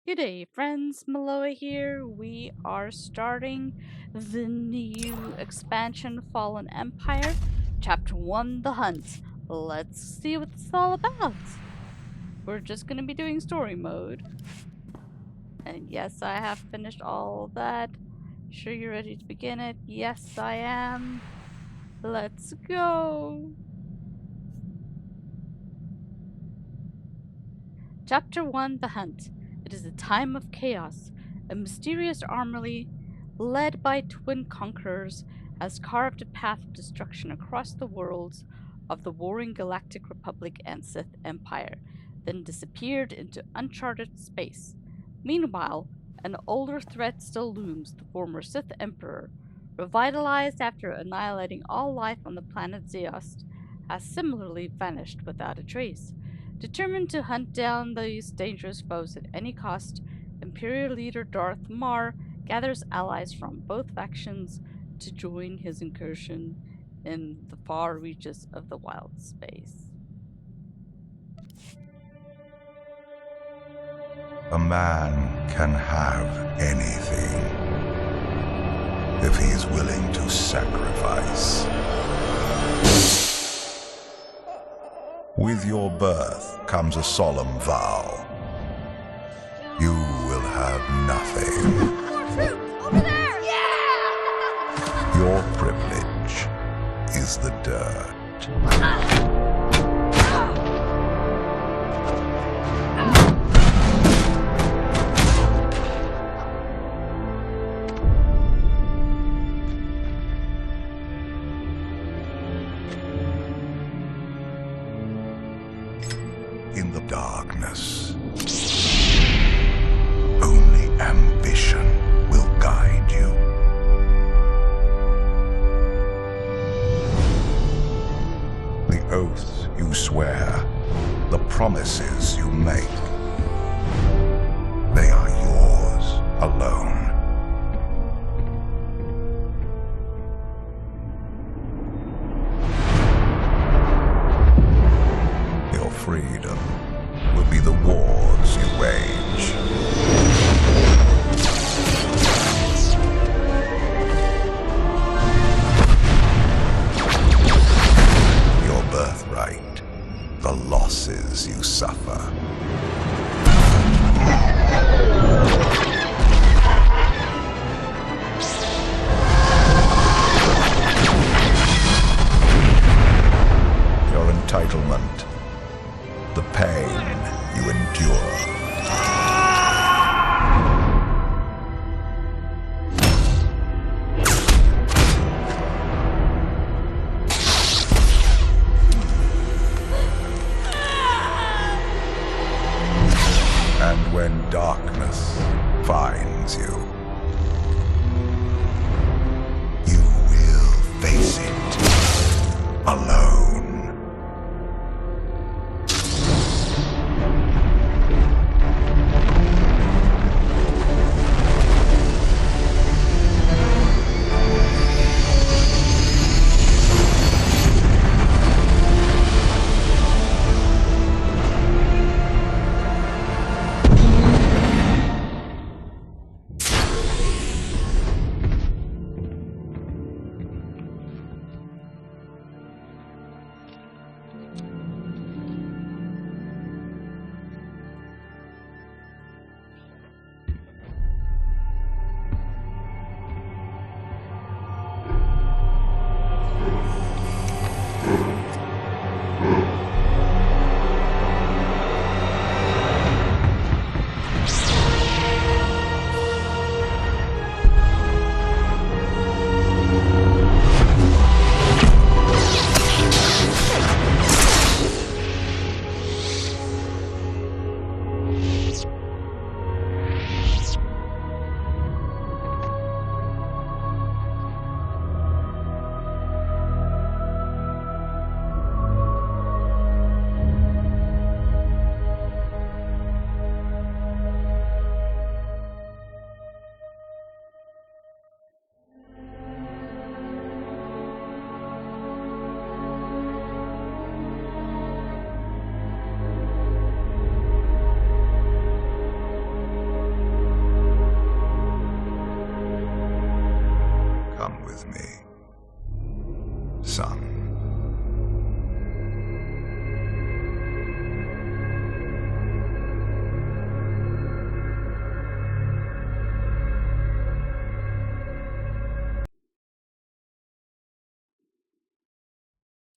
Good day, friends. Miloa here. We are starting the new expansion Fallen Empire, Chapter 1 The Hunt. Let's see what it's all about. We're just going to be doing story mode. And yes, I have finished all that. Sure, you're ready to begin it? Yes, I am. Let's go. Chapter 1 The Hunt. It is a time of chaos. A mysterious army, led by twin conquerors, has carved a path of destruction across the worlds of the warring Galactic Republic and Sith Empire, then disappeared into uncharted space. Meanwhile, an older threat still looms: the former Sith Emperor, revitalized after annihilating all life on the planet Zeost, has similarly vanished without a trace. Determined to hunt down these dangerous foes at any cost, Imperial leader Darth Mar gathers allies from both factions to join his incursion in the far reaches of the wild space. A man can have anything if he's willing to sacrifice. With your birth comes a solemn vow. You will have nothing. More troops! Over there! Yeah! Your privilege is the dirt. In the darkness, only ambition will guide you. The oaths you swear, the promises you make, they are yours alone. Your freedom will be the wars you wage. Your birthright, the losses you suffer. Your entitlement, the pain you endure. And when darkness finds you, you will face it alone.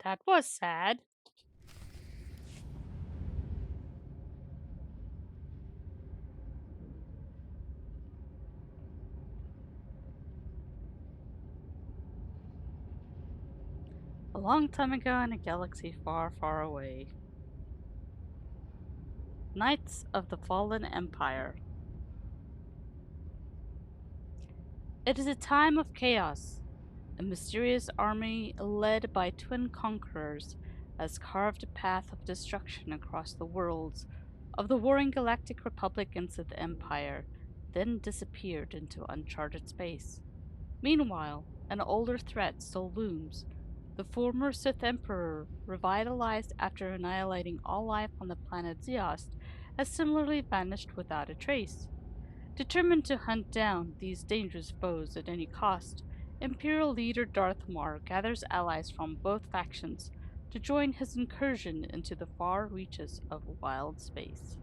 That was sad. A long time ago in a galaxy far, far away. Knights of the Fallen Empire. It is a time of chaos. A mysterious army led by twin conquerors has carved a path of destruction across the worlds of the warring Galactic Republic and Sith Empire, then disappeared into uncharted space. Meanwhile, an older threat still looms. The former Sith Emperor, revitalized after annihilating all life on the planet Zeost, has similarly vanished without a trace. Determined to hunt down these dangerous foes at any cost, Imperial leader Darth Maul gathers allies from both factions to join his incursion into the far reaches of wild space.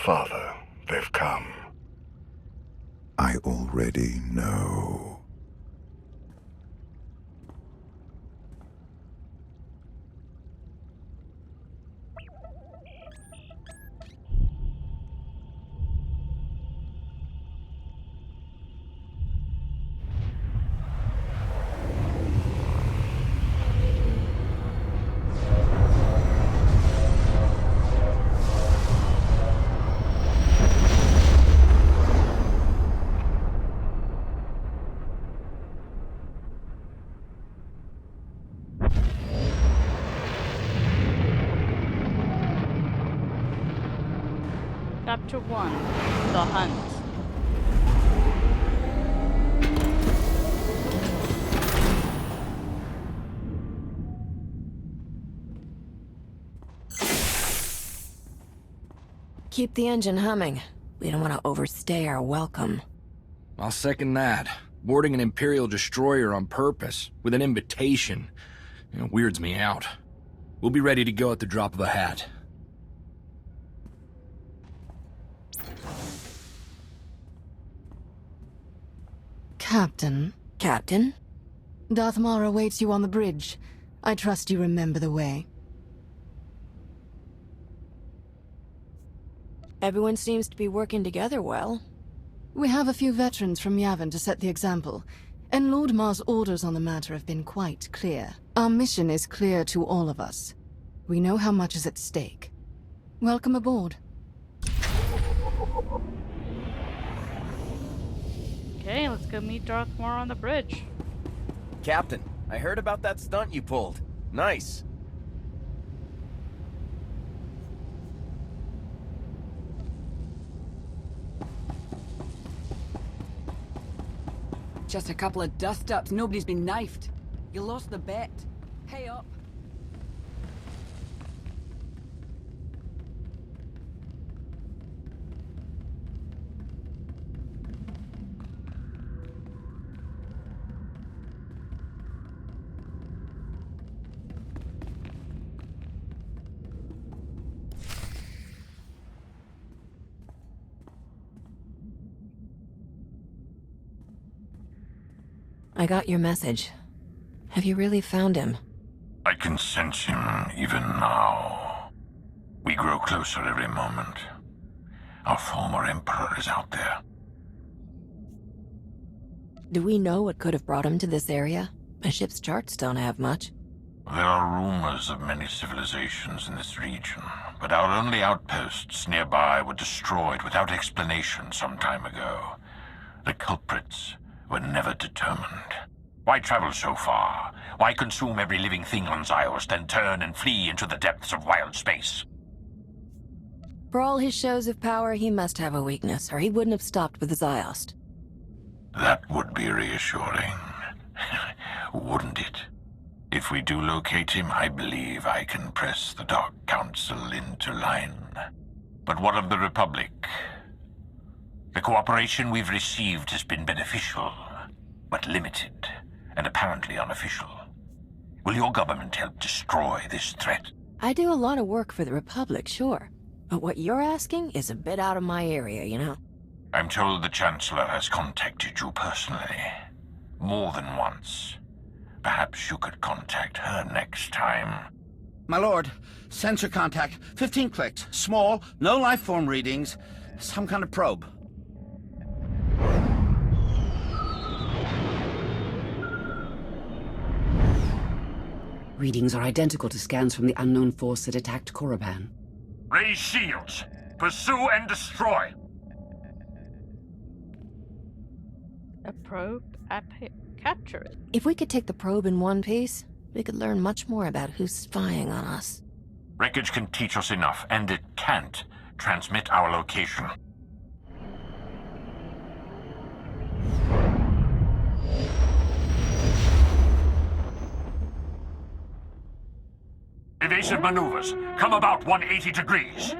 Father, they've come. I already know. Chapter 1: The Hunt. Keep the engine humming. We don't want to overstay our welcome. I'll second that. Boarding an Imperial destroyer on purpose, with an invitation, weirds me out. We'll be ready to go at the drop of a hat. Captain. Captain? Darth Maul awaits you on the bridge. I trust you remember the way. Everyone seems to be working together well. We have a few veterans from Yavin to set the example, and Lord Ma's orders on the matter have been quite clear. Our mission is clear to all of us. We know how much is at stake. Welcome aboard. Okay, let's go meet Darth Maul on the bridge. Captain, I heard about that stunt you pulled. Nice. Just a couple of dust-ups. Nobody's been knifed. You lost the bet. Pay up. I got your message. Have you really found him? I can sense him even now. We grow closer every moment. Our former Emperor is out there. Do we know what could have brought him to this area? My ship's charts don't have much. There are rumors of many civilizations in this region, but our only outposts nearby were destroyed without explanation some time ago. The culprits were never determined. Why travel so far? Why consume every living thing on Zyos, then turn and flee into the depths of wild space? For all his shows of power, he must have a weakness, or he wouldn't have stopped with Ziost. That would be reassuring, wouldn't it? If we do locate him, I believe I can press the Dark Council into line. But what of the Republic? The cooperation we've received has been beneficial, but limited, and apparently unofficial. Will your government help destroy this threat? I do a lot of work for the Republic, sure. But what you're asking is a bit out of my area, you know? I'm told the Chancellor has contacted you personally. More than once. Perhaps you could contact her next time. My lord, sensor contact, 15 clicks, small, no life form readings, some kind of probe. Readings are identical to scans from the unknown force that attacked Korriban. Raise shields. Pursue and destroy. A probe? Capture it. If we could take the probe in one piece, we could learn much more about who's spying on us. Wreckage can teach us enough, and it can't transmit our location. Evasive maneuvers. Come about 180 degrees.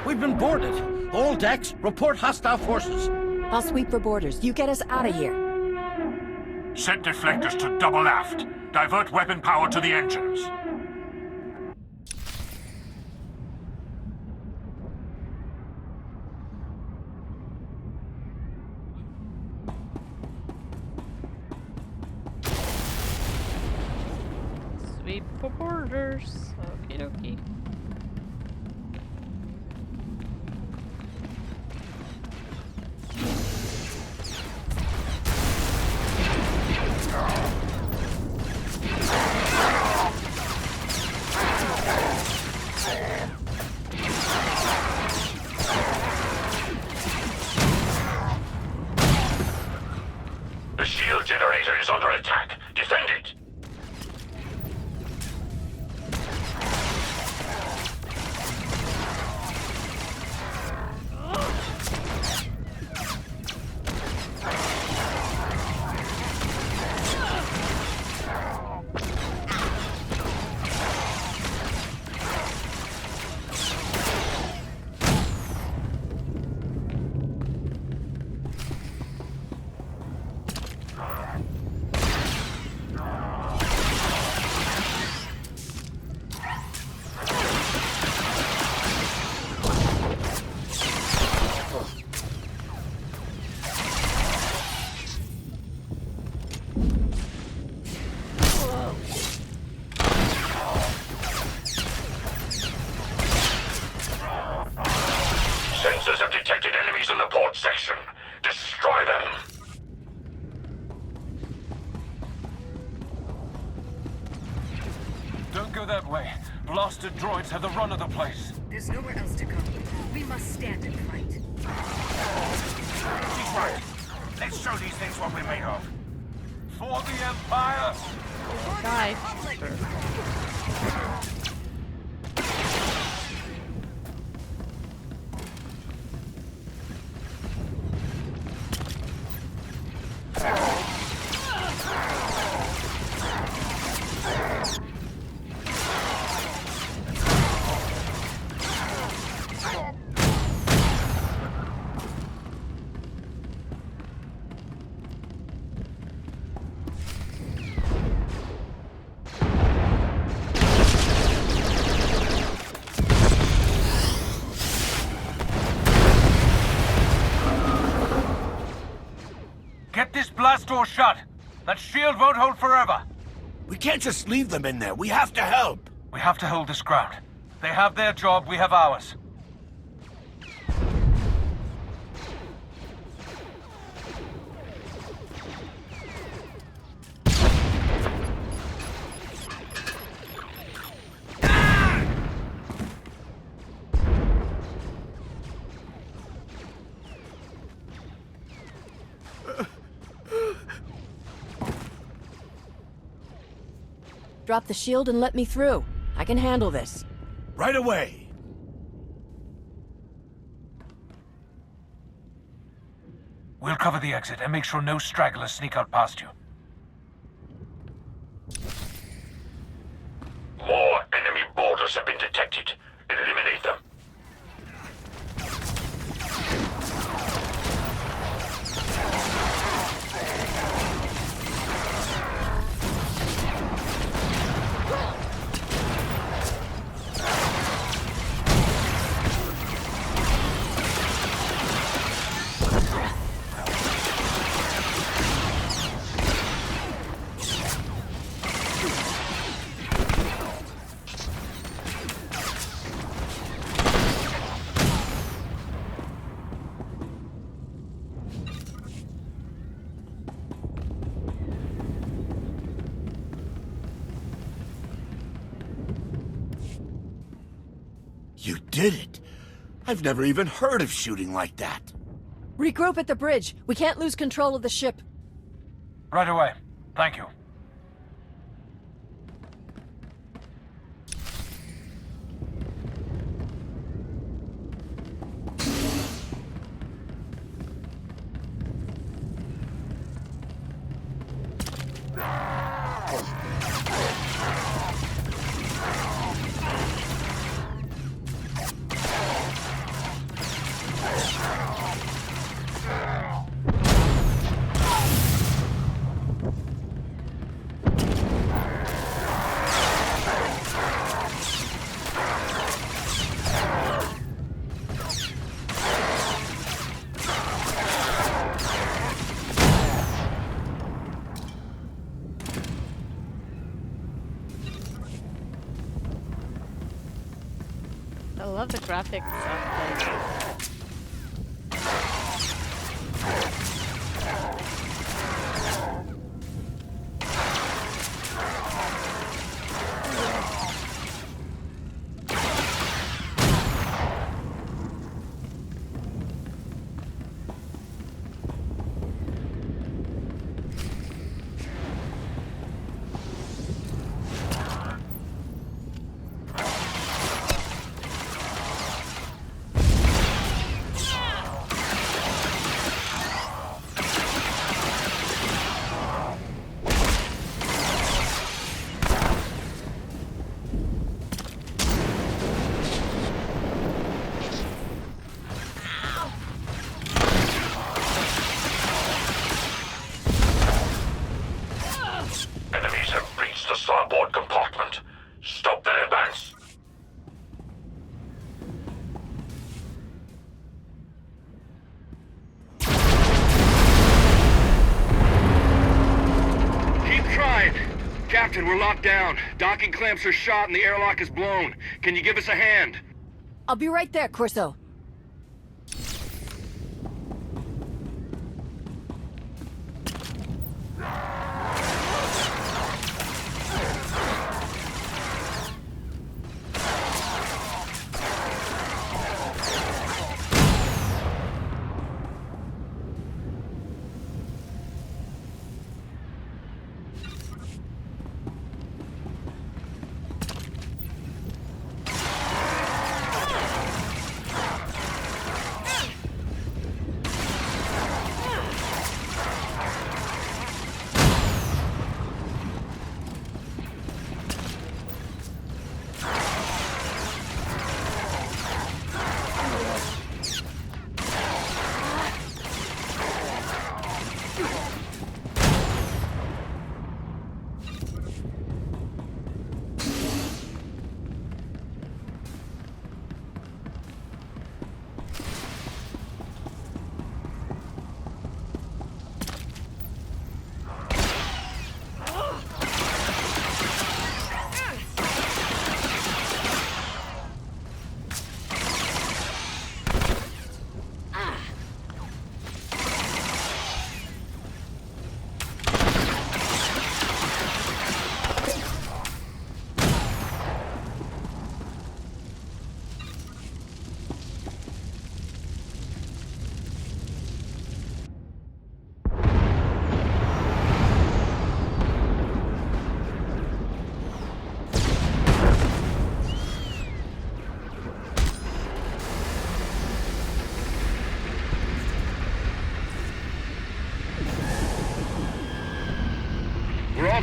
We've been boarded. All decks, report hostile forces. I'll sweep for borders. You get us out of here. Set deflectors to double aft. Divert weapon power to the engines. Sweep for borders. Okie dokie. The shield generator is under attack. Defend it! Sensors have detected enemies in the port section. Destroy them! Don't go that way. Blasted droids have the run of the place. There's nowhere else to go. We must stand and fight. She's right. Let's show these things what we're made of. For the Empire! Die. Get this blast door shut. That shield won't hold forever. We can't just leave them in there. We have to help. We have to hold this ground. They have their job, we have ours. Drop the shield and let me through. I can handle this. Right away. We'll cover the exit and make sure no stragglers sneak out past you. More enemy boarders have been detected. Eliminate them. You did it. I've never even heard of shooting like that. Regroup at the bridge. We can't lose control of the ship. Right away. Thank you. I love the graphics of like Enemies have breached the starboard compartment. Stop their advance. Keep trying. Captain, we're locked down. Docking clamps are shot and the airlock is blown. Can you give us a hand? I'll be right there, Corso.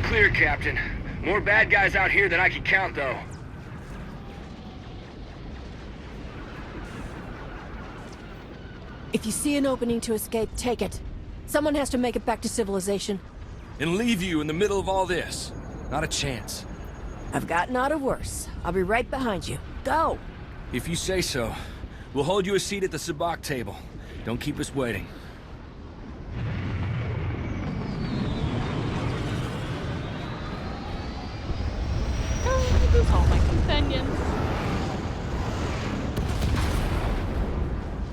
clear, Captain. More bad guys out here than I can count, though. If you see an opening to escape, take it. Someone has to make it back to civilization. And leave you in the middle of all this? Not a chance. I've gotten out of worse. I'll be right behind you. Go! If you say so. We'll hold you a seat at the sabacc table. Don't keep us waiting. Oh, these are all my companions.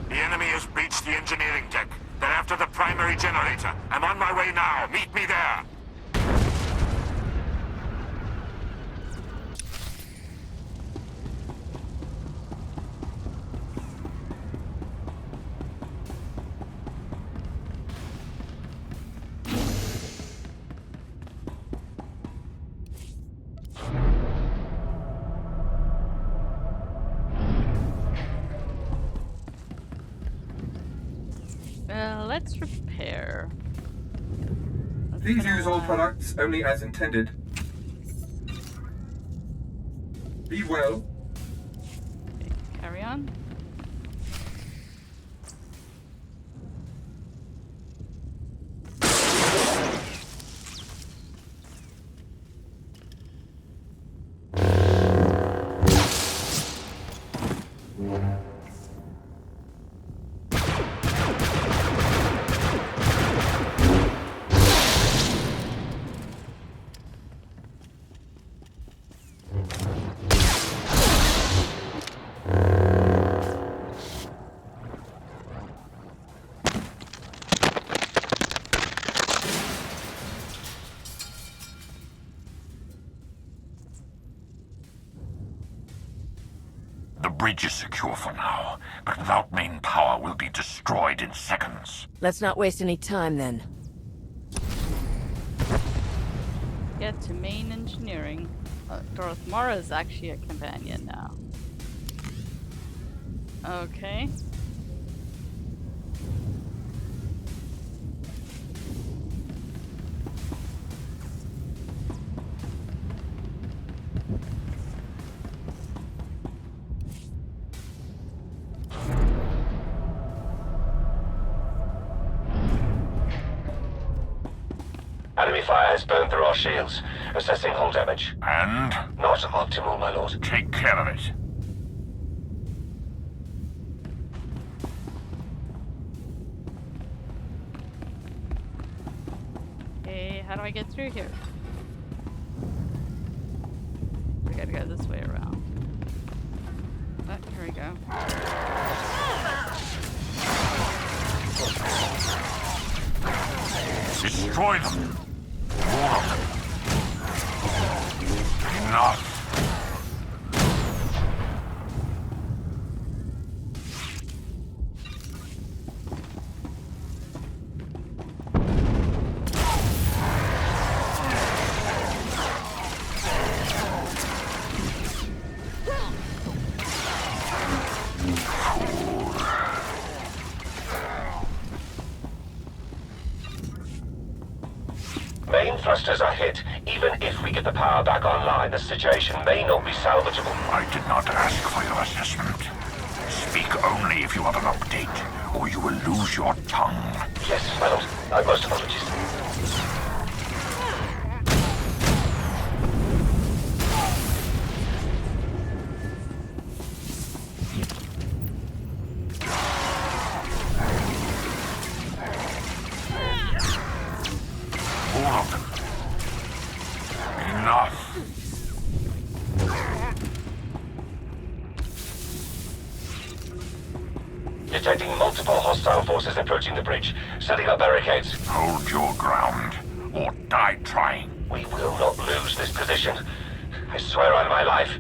The enemy has breached the engineering deck. They're after the primary generator. I'm on my way now. Meet me there. Let's repair. Please use all products only as intended. Be well. Okay, carry on. The bridge is secure for now, but without main power, we'll be destroyed in seconds. Let's not waste any time, then. Get to main engineering. Darth Mara is actually a companion now. Okay. Enemy fire has burned through our shields. Assessing hull damage. And? Not optimal, my lord. Take care of it. Okay, how do I get through here? We gotta go this way around. Oh, here we go. Destroy them. More of them. Enough. Main thrusters are hit. Even if we get the power back online, the situation may not be salvageable. I did not ask for your assessment. Speak only if you have an update, or you will lose your tongue. Yes, my lord. My most apologies. More of them. Enough. Detecting multiple hostile forces approaching the bridge. Setting up barricades. Hold your ground, or die trying. We will not lose this position. I swear on my life.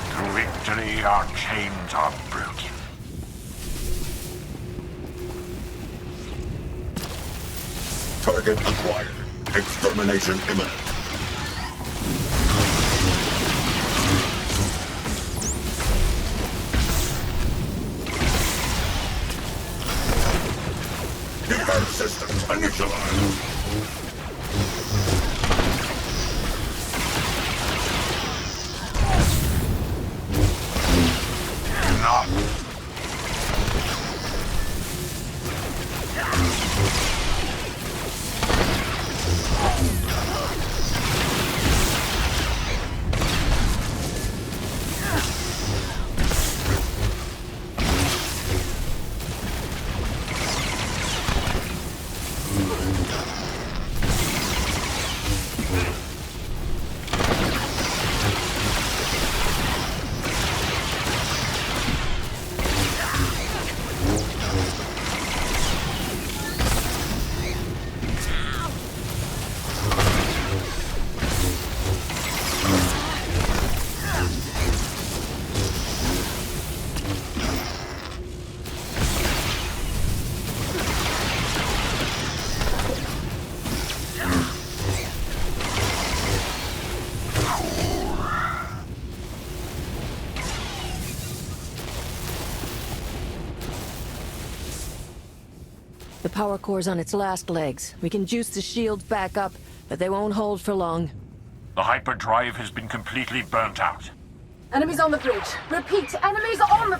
To victory, our chains are broken. Target acquired. Extermination imminent. Initialize. Enough. The power core's on its last legs. We can juice the shields back up, but they won't hold for long. The hyperdrive has been completely burnt out. Enemies on the bridge. Repeat, enemies on the...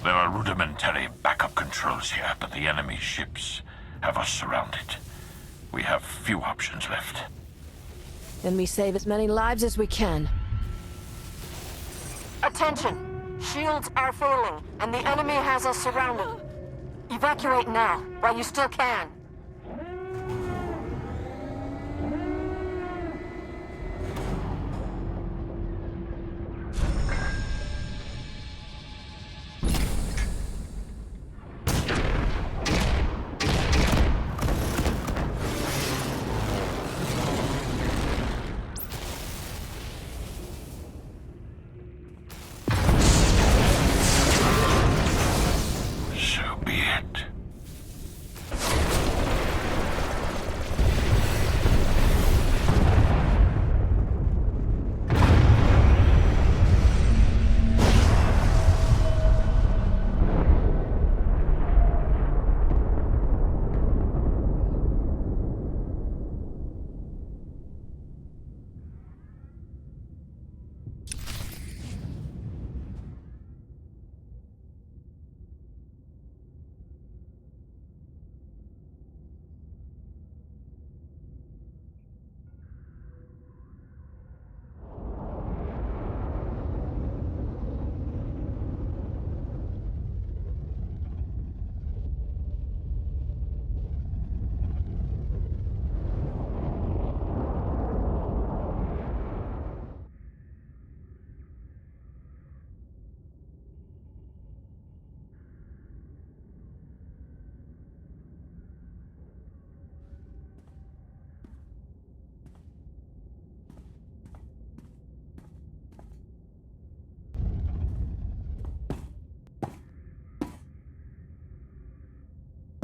There are rudimentary backup controls here, but the enemy ships have us surrounded. We have few options left. Then we save as many lives as we can. Attention! Shields are failing, and the enemy has us surrounded. Evacuate now, while you still can.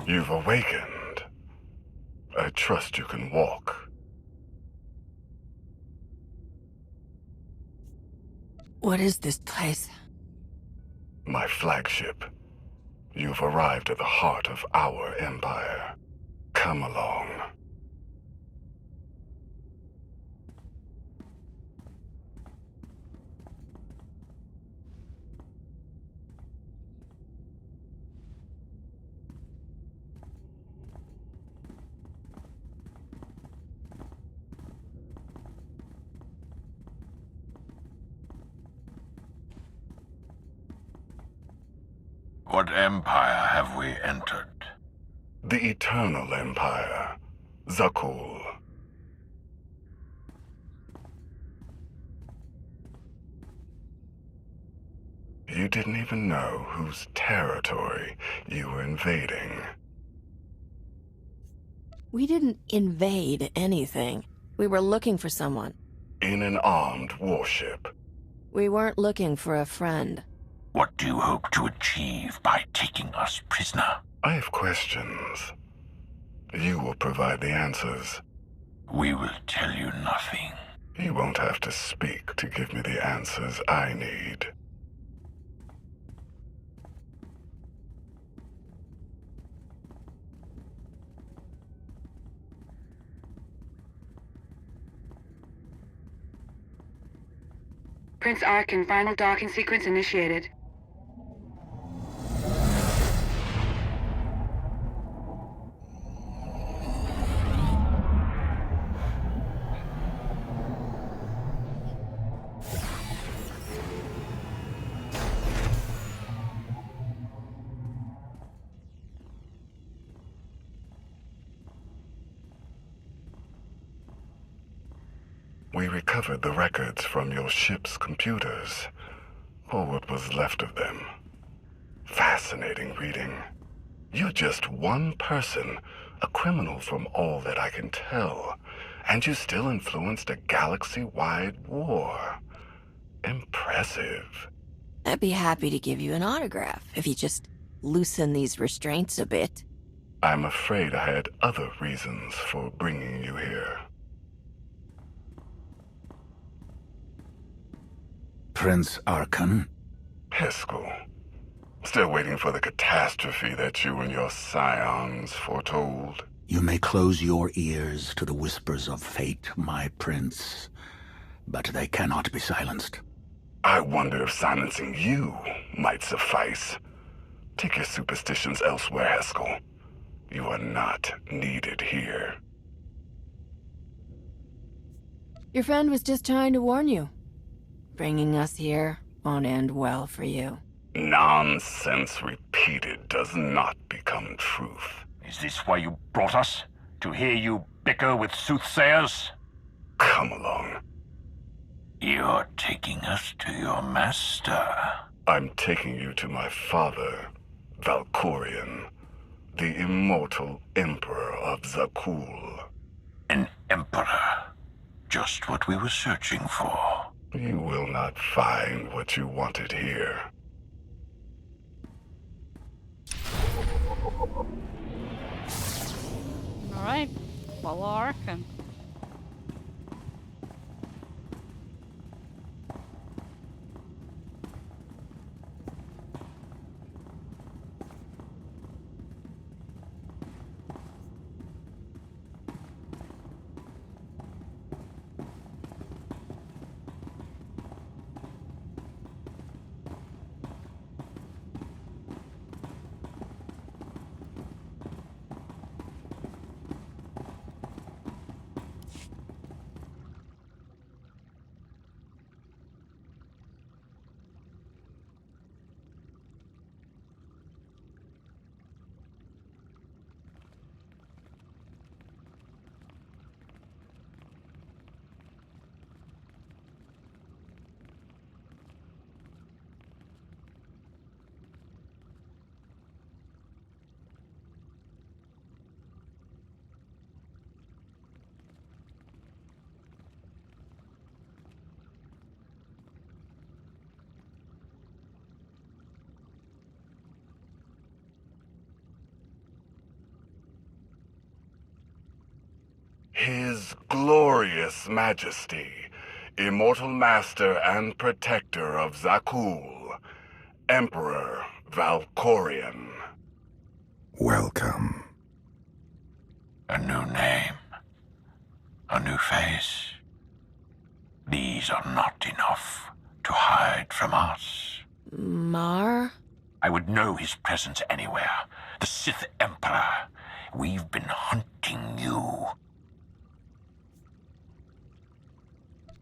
You've awakened. I trust you can walk. What is this place? My flagship. You've arrived at the heart of our empire. Come along. What empire have we entered? The Eternal Empire. Zakul. You didn't even know whose territory you were invading. We didn't invade anything. We were looking for someone. In an armed warship. We weren't looking for a friend. What do you hope to achieve by taking us prisoner? I have questions. You will provide the answers. We will tell you nothing. You won't have to speak to give me the answers I need. Prince Arkin, final docking sequence initiated. We recovered the records from your ship's computers, or what was left of them. Fascinating reading. You're just one person, a criminal from all that I can tell, and you still influenced a galaxy-wide war. Impressive. I'd be happy to give you an autograph if you just loosen these restraints a bit. I'm afraid I had other reasons for bringing you here. Prince Arkin? Heskel. Still waiting for the catastrophe that you and your scions foretold. You may close your ears to the whispers of fate, my prince, but they cannot be silenced. I wonder if silencing you might suffice. Take your superstitions elsewhere, Heskel. You are not needed here. Your friend was just trying to warn you. Bringing us here won't end well for you. Nonsense repeated does not become truth. Is this why you brought us? To hear you bicker with soothsayers? Come along. You're taking us to your master. I'm taking you to my father, Valkorion, the immortal Emperor of Zakul. An emperor. Just what we were searching for. You will not find what you wanted here. Alright, follow Arkin. His glorious majesty, immortal master and protector of Zakul, Emperor Valkorion. Welcome. A new name. A new face. These are not enough to hide from us. Mar? I would know his presence anywhere. The Sith Emperor. We've been hunting you.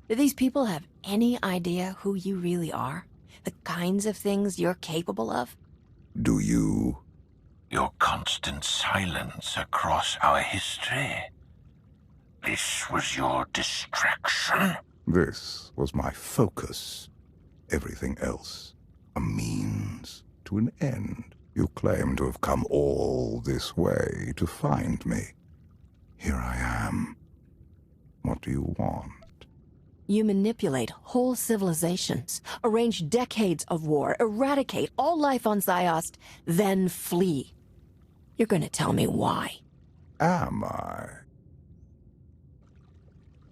Do these people have any idea who you really are? The kinds of things you're capable of? Do you? Your constant silence across our history. This was your distraction? This was my focus. Everything else, a means to an end. You claim to have come all this way to find me. Here I am. What do you want? You manipulate whole civilizations, arrange decades of war, eradicate all life on Ziost, then flee. You're gonna tell me why. Am I?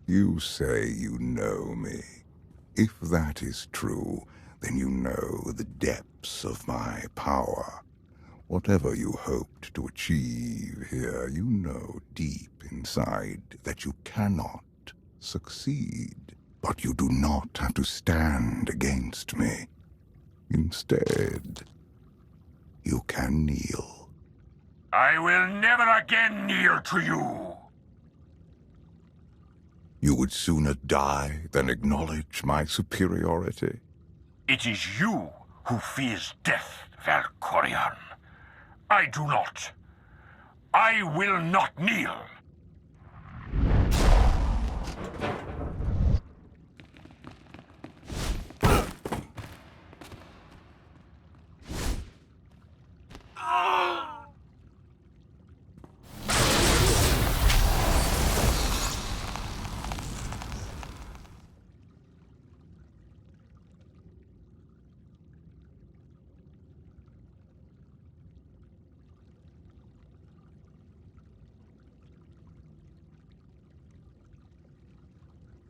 You say you know me. If that is true, then you know the depths of my power. Whatever you hoped to achieve here, you know deep inside that you cannot succeed. But you do not have to stand against me. Instead, you can kneel. I will never again kneel to you. You would sooner die than acknowledge my superiority. It is you who fears death, Valkorion. I do not. I will not kneel.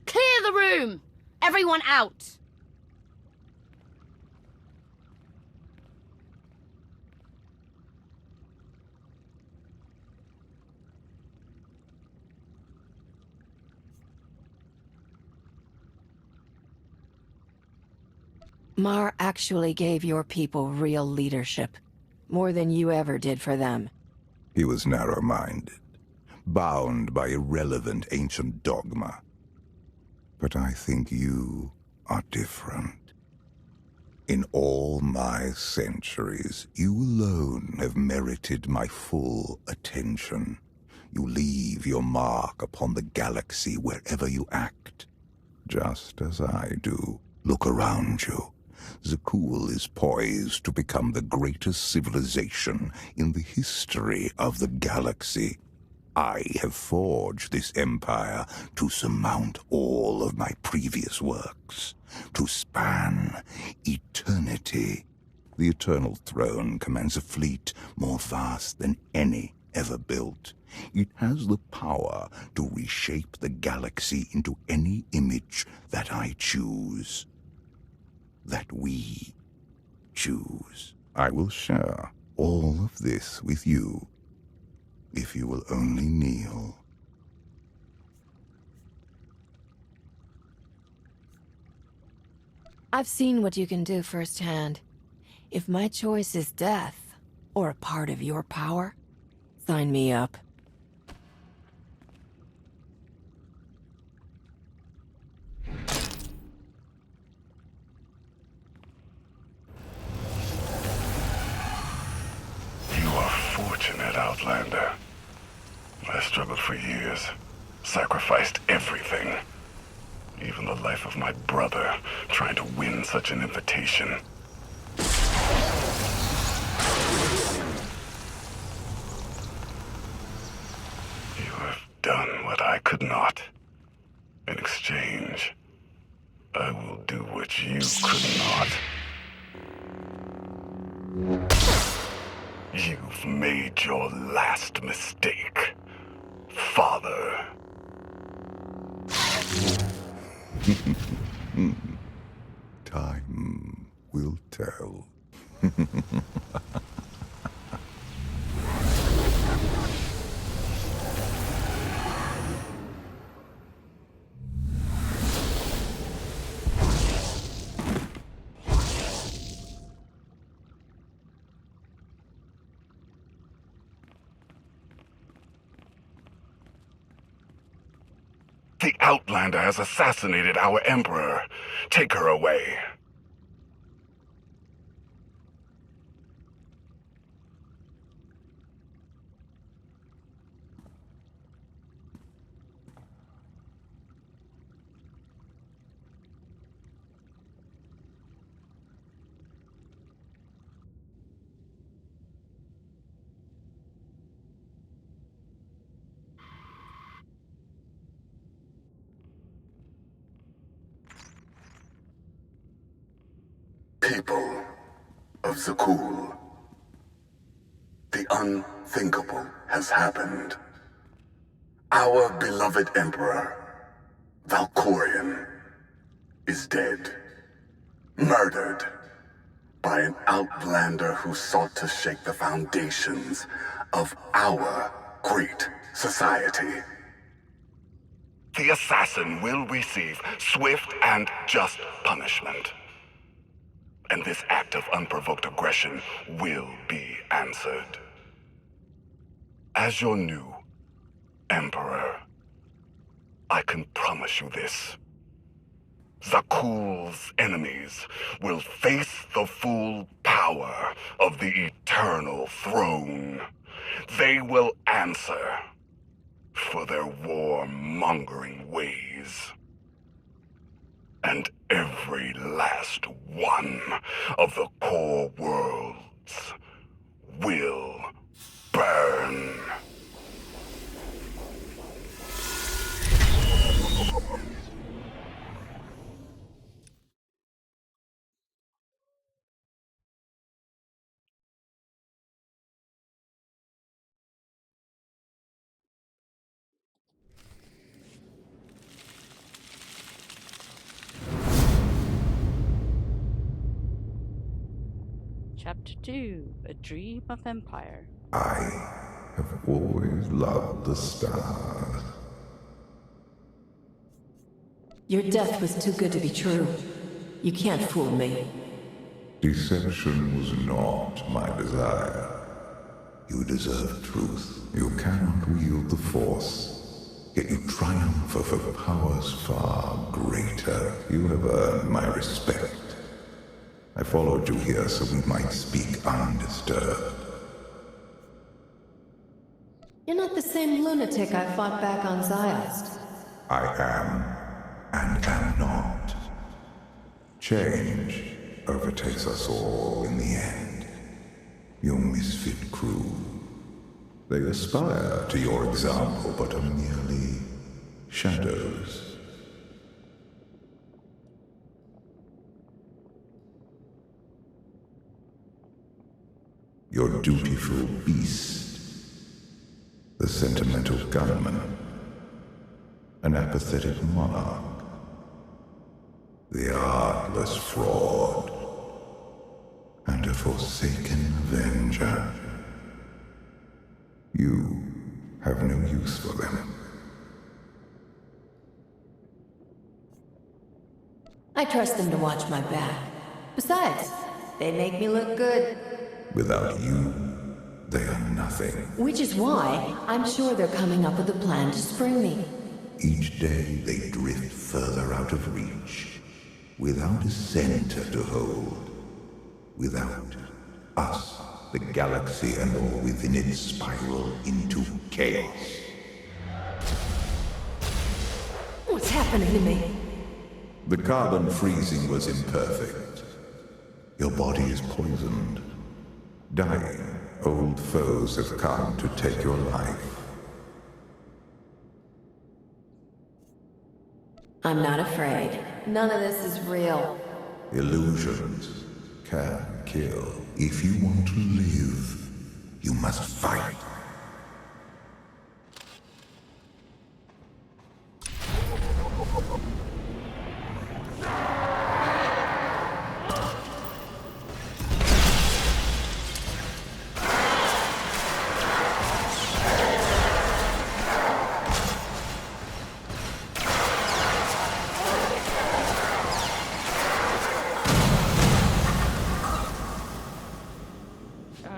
Clear the room! Everyone out! Mar actually gave your people real leadership. More than you ever did for them. He was narrow-minded, bound by irrelevant ancient dogma. But I think you are different. In all my centuries, you alone have merited my full attention. You leave your mark upon the galaxy wherever you act, just as I do. Look around you. Zakul is poised to become the greatest civilization in the history of the galaxy. I have forged this empire to surmount all of my previous works, to span eternity. The Eternal Throne commands a fleet more vast than any ever built. It has the power to reshape the galaxy into any image that I choose. That we choose. I will share all of this with you, if you will only kneel. I've seen what you can do firsthand. If my choice is death, or a part of your power, sign me up. You are fortunate, Outlander. I struggled for years, sacrificed everything. Even the life of my brother, trying to win such an invitation. You have done what I could not. In exchange, I will do what you could not. You've made your last mistake, Father. Time will tell. The Outlander has assassinated our Emperor. Take her away. People of Zakul, the unthinkable has happened. Our beloved Emperor, Valkorion, is dead. Murdered by an Outlander who sought to shake the foundations of our great society. The assassin will receive swift and just punishment. And this act of unprovoked aggression will be answered. As your new Emperor, I can promise you this. Zakuul's enemies will face the full power of the Eternal Throne. They will answer for their war-mongering ways. And every last one of the core worlds will burn. Chapter 2, A Dream of Empire. I have always loved the stars. Your death was too good to be true. You can't fool me. Deception was not my desire. You deserve truth. You cannot wield the Force, yet you triumph over powers far greater. You have earned my respect. I followed you here so we might speak undisturbed. You're not the same lunatic I fought back on Ziost. I am, and am not. Change overtakes us all in the end. Your misfit crew. They aspire to your example, but are merely shadows. Your dutiful beast, the sentimental gunman, an apathetic monarch, the artless fraud, and a forsaken avenger. You have no use for them. I trust them to watch my back. Besides, they make me look good. Without you, they are nothing. Which is why I'm sure they're coming up with a plan to spring me. Each day they drift further out of reach, without a center to hold. Without us, the galaxy and all within it spiral into chaos. What's happening to me? The carbon freezing was imperfect. Your body is poisoned. Dying, old foes have come to take your life. I'm not afraid. None of this is real. Illusions can kill. If you want to live, you must fight.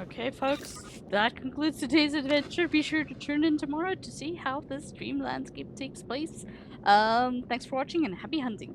Okay, folks, that concludes today's adventure. Be sure to tune in tomorrow to see how this dream landscape takes place. Thanks for watching and happy hunting.